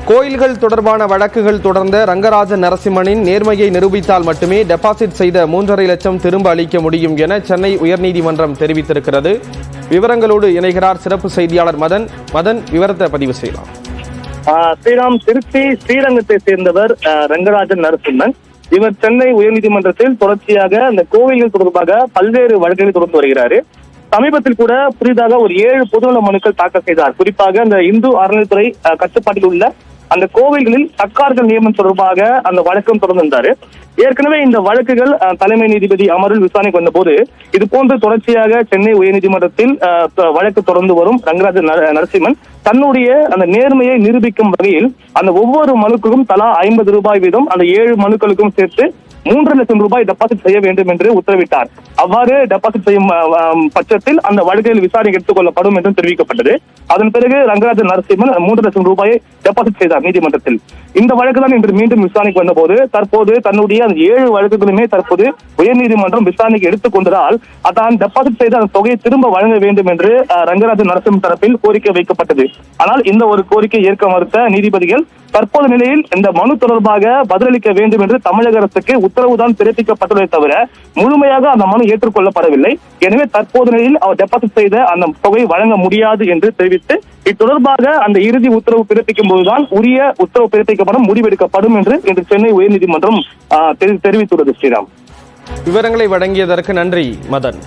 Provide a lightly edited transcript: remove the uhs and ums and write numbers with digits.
கோயில்கள் தொடர்பான வழக்குகள் தொடர்ந்த ரங்கராஜன் நரசிம்மனின் நேர்மையை நிரூபித்தால் மட்டுமே டெபாசிட் செய்த 3.5 லட்சம் திரும்ப அளிக்க முடியும் என சென்னை உயர்நீதிமன்றம் தெரிவித்திருக்கிறது. விவரங்களோடு இணைகிறார் சிறப்பு செய்தியாளர் மதன். விவரத்தை பதிவு செய்யலாம். ஸ்ரீராம், திருச்சி ஸ்ரீரங்கத்தை சேர்ந்தவர் ரங்கராஜன் நரசிம்மன். இவர் சென்னை உயர்நீதிமன்றத்தில் தொடர்ச்சியாக இந்த கோவில்கள் தொடர்பாக பல்வேறு வழக்குகளை தொடர்ந்து வருகிறார். சமீபத்தில் கூட புதிதாக ஒரு 7 பொதுநல மனுக்கள் தாக்கல் செய்தார். குறிப்பாக அந்த இந்து அறநிலைத்துறை கட்டுப்பாட்டில் உள்ள அந்த கோவில்களில் சர்க்கார்கள் நியமனம் தொடர்பாக அந்த வழக்கம் தொடர்ந்திருந்தாரு. ஏற்கனவே இந்த வழக்குகள் தலைமை நீதிபதி அமர்வில் விசாரணைக்கு வந்த போது இது போன்று தொடர்ச்சியாக சென்னை உயர்நீதிமன்றத்தில் வழக்கு தொடர்ந்து வரும் ரங்கராஜன் நரசிம்மன் தன்னுடைய அந்த நேர்மையை நிரூபிக்கும் வகையில் அந்த ஒவ்வொரு மனுக்கும் தலா 50 ரூபாய் வீதம் அந்த 7 மனுக்களுக்கும் சேர்த்து 3 லட்சம் ரூபாய் டெபாசிட் செய்ய வேண்டும் என்று உத்தரவிட்டார். அவ்வாறு டெபாசிட் செய்யும் பட்சத்தில் அந்த வழக்கில் விசாரணை எடுத்துக் கொள்ளப்படும் என்று தெரிவிக்கப்பட்டது. அதன் பிறகு ரங்கராஜன் நரசிம்மன் 3 லட்சம் ரூபாயை டெபாசிட் செய்தார் நீதிமன்றத்தில். இந்த வழக்கு தான் இன்று மீண்டும் விசாரணைக்கு வந்தபோது தற்போது தன்னுடைய அந்த 7 வழக்குகளுமே தற்போது உயர்நீதிமன்றம் விசாரணைக்கு எடுத்துக் கொண்டதால் அதான் டெபாசிட் செய்த அந்த தொகையை திரும்ப வழங்க வேண்டும் என்று ரங்கராஜன் நரசிம்மன் தரப்பில் கோரிக்கை வைக்கப்பட்டது. ஆனால் இந்த ஒரு கோரிக்கை ஏற்க மறுத்த நீதிபதிகள் தற்போது நிலையில் இந்த மனு தொடர்பாக பதிலளிக்க வேண்டும் என்று தமிழக அரசுக்கு உத்தரவுதான் பிறப்பிக்கப்பட்டதை தவிர முழுமையாக அந்த மனு ஏற்றுக்கொள்ளப்படவில்லை. எனவே தற்போது நிலையில் அவர் டெபாசிட் செய்த அந்த தொகை வழங்க முடியாது என்று தெரிவித்து இத்தொடர்பாக அந்த இறுதி உத்தரவு பிறப்பிக்கும் போதுதான் உரிய உத்தரவு பிறப்பிக்கப்படும் முடிவெடுக்கப்படும் என்று இன்று சென்னை உயர்நீதிமன்றம் தெரிவித்துள்ளது. ஸ்ரீராம், விவரங்களை வழங்கியதற்கு நன்றி மதன்.